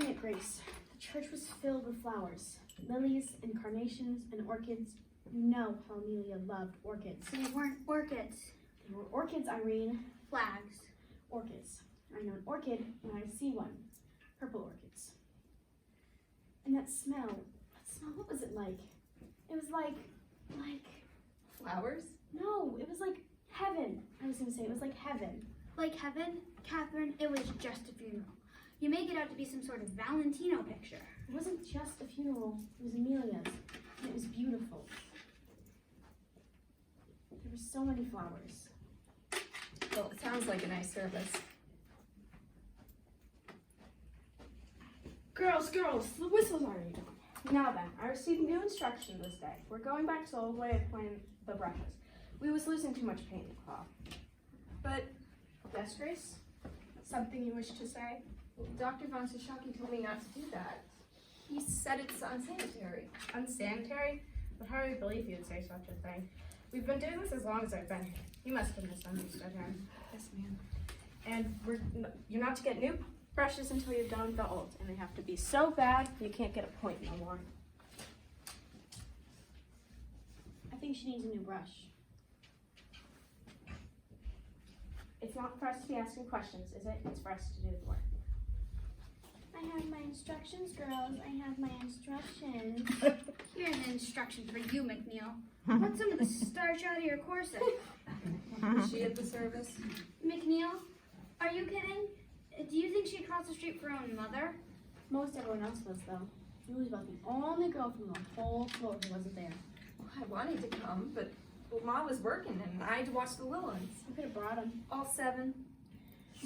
seen it, Grace. The church was filled with flowers. Lilies and carnations and orchids. You know how Amelia loved orchids. They weren't orchids. They were orchids, Irene. Flags. Orchids. I know an orchid when I see one. Purple orchids. And that smell, what was it like? It was like... Flowers? No, it was like heaven. I was gonna say, it was like heaven. Like heaven? Catherine, it was just a funeral. You make it out to be some sort of Valentino picture. It wasn't just a funeral, it was Amelia's. And it was beautiful. There were so many flowers. Well, it sounds like a nice service. Girls, the whistle's already done. Now then, I received new instruction this day. We're going back to the old way of playing the brushes. We was losing too much paint in the cloth. But Yes, Grace? Something you wish to say? Dr. Von Shishaki told me not to do that. He said it's unsanitary. Unsanitary? I'd hardly believe you would say such a thing. We've been doing this as long as I've been here. You must have misunderstood him. Yes, ma'am. And you're not to get new brushes until you've done with the old. And they have to be so bad, you can't get a point no more. I think she needs a new brush. It's not for us to be asking questions, is it? It's for us to do the work. I have my instructions, girls. I have my instructions. Here's an instruction for you, McNeil. Put some of the starch out of your corset. Was she at the service? McNeil, are you kidding? Do you think she'd cross the street for her own mother? Most everyone else was, though. You was about the only girl from the whole floor who wasn't there. Well, I wanted to come, but Ma was working and I had to watch the little ones. You could have brought them. All 7.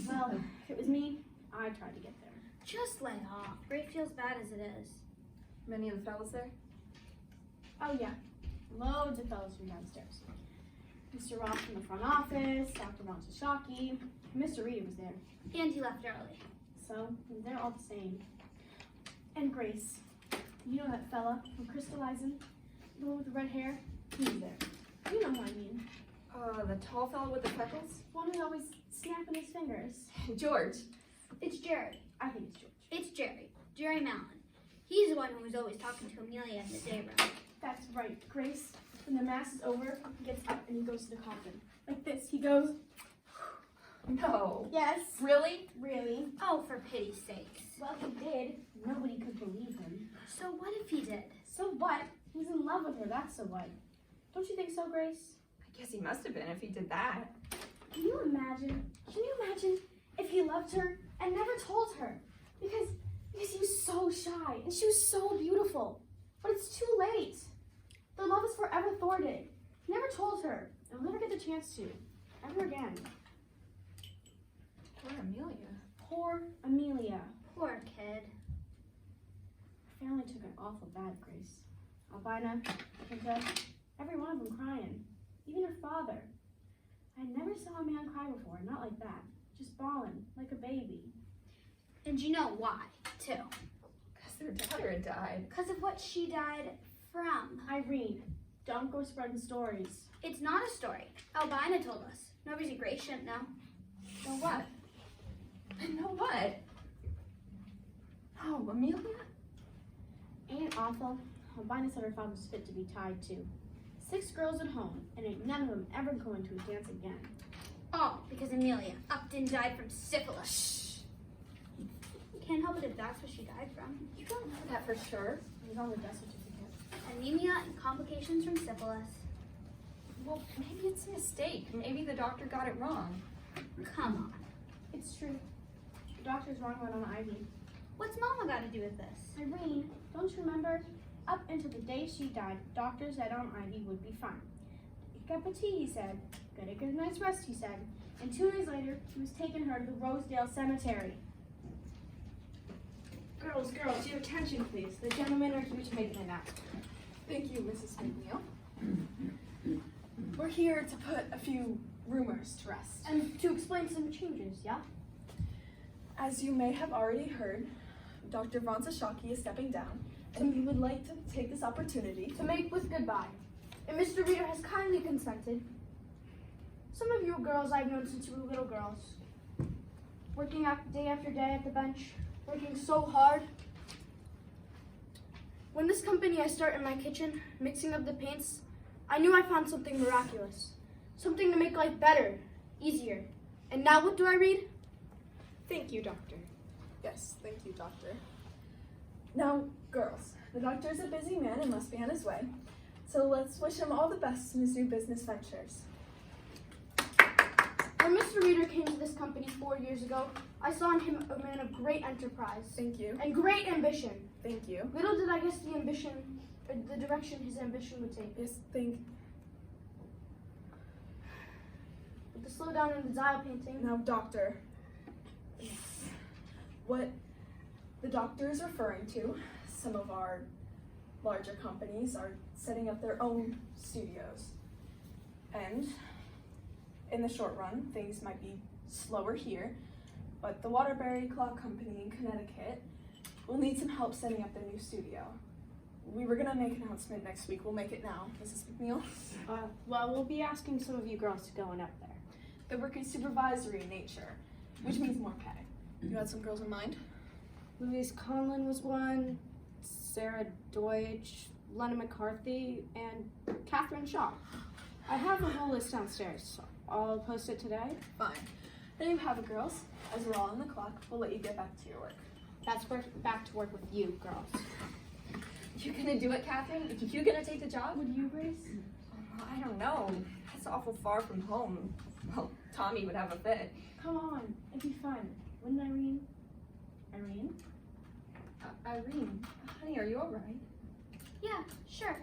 Well, if it was me, I'd try to get there. Just lay off. Ray feels bad as it is. Many of the fellas there? Oh, yeah. Loads of fellows from downstairs. Mr. Ross from the front office, Dr. Monteshaki, Mr. Reed was there. And he left early. So, they're all the same. And Grace. You know that fella from Crystallizing? The one with the red hair? He was there. You know who I mean. The tall fellow with the freckles? One who's always snapping his fingers. George. It's Jared. I think it's George. It's Jerry Mallon. He's the one who was always talking to Amelia in the day room. That's right, Grace. When the mass is over, he gets up and he goes to the coffin. Like this, he goes, No. yes. Really? Really? Oh, for pity's sakes. Well, he did. Nobody could believe him. So what if he did? So what? He's in love with her, that's so what. Don't you think so, Grace? I guess he must have been if he did that. Can you imagine if he loved her and never told her? Because he was so shy and she was so beautiful. But it's too late. Their love is forever thwarted. He never told her, and we'll never get the chance to. Ever again. Poor Amelia. Poor Amelia. Poor kid. Her family took it awful bad, Grace. Albina, Pinta, every one of them crying. Even her father. I never saw a man cry before, not like that. Just bawling, like a baby. And you know why, too. Because their daughter had died. Because of what she died from. Irene, don't go spreading stories. It's not a story. Albina told us. Nobody Grace shouldn't know. Know what? Know what? Oh, Amelia? Ain't it awful? Albina said her father was fit to be tied to. 6 girls at home, and ain't none of them ever going to a dance again. All because Amelia upped and died from syphilis. Can't help it if that's what she died from. You don't know that for sure. It was on the death certificate. Anemia and complications from syphilis. Well, maybe it's a mistake. Maybe the doctor got it wrong. Come on. It's true. The doctor's wrong about on Ivy. What's Mama got to do with this? Irene, don't you remember? Up until the day she died, doctors said on Ivy would be fine. Take up a tea, he said. Gotta get a nice rest, he said. And 2 days later, he was taking her to the Rosedale Cemetery. Girls, your attention, please. The gentlemen are here to make an announcement. Thank you, Mrs. McNeil. We're here to put a few rumors to rest. And to explain some changes, yeah? As you may have already heard, Dr. Von Shishaki is stepping down, and we would like to take this opportunity To make with goodbye. And Mr. Reader has kindly consented. Some of you girls I've known since you were little girls. Working out day after day at the bench. working so hard. When this company I start in my kitchen, mixing up the paints, I knew I found something miraculous. Something to make life better, easier. And now what do I read? Thank you, doctor. Yes, thank you, doctor. Now, girls, the doctor is a busy man and must be on his way. So let's wish him all the best in his new business ventures. When Mr. Reader came to this company 4 years ago, I saw in him a man of great enterprise Thank you. and great ambition. Thank you. Little did I guess the direction his ambition would take. Yes, With the slowdown in the dial painting, Now, doctor, what the doctor is referring to, some of our larger companies are setting up their own studios. And in the short run, things might be slower here, but the Waterbury Clock Company in Connecticut will need some help setting up their new studio. We were gonna make an announcement next week. We'll make it now, Mrs. McNeil. Well, we'll be asking some of you girls to go on up there. The work is supervisory in nature, which means more pay. You had some girls in mind? Louise Conlon was one, Sarah Deutsch, Lena McCarthy, and Catherine Shaw. I have a whole list downstairs, so I'll post it today. Fine. There you have it, girls. As we're all on the clock, we'll let you get back to your work. Back to work with you, girls. You're gonna do it, Catherine? You gonna take the job? Would you, Grace? I don't know. That's awful far from home. Well, Tommy would have a fit. Come on, it'd be fun. Wouldn't Irene? Irene? Irene, honey, are you all right? yeah, sure.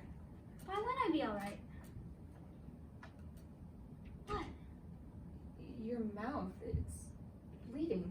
Why wouldn't I be all right? What? Your mouth, it's bleeding.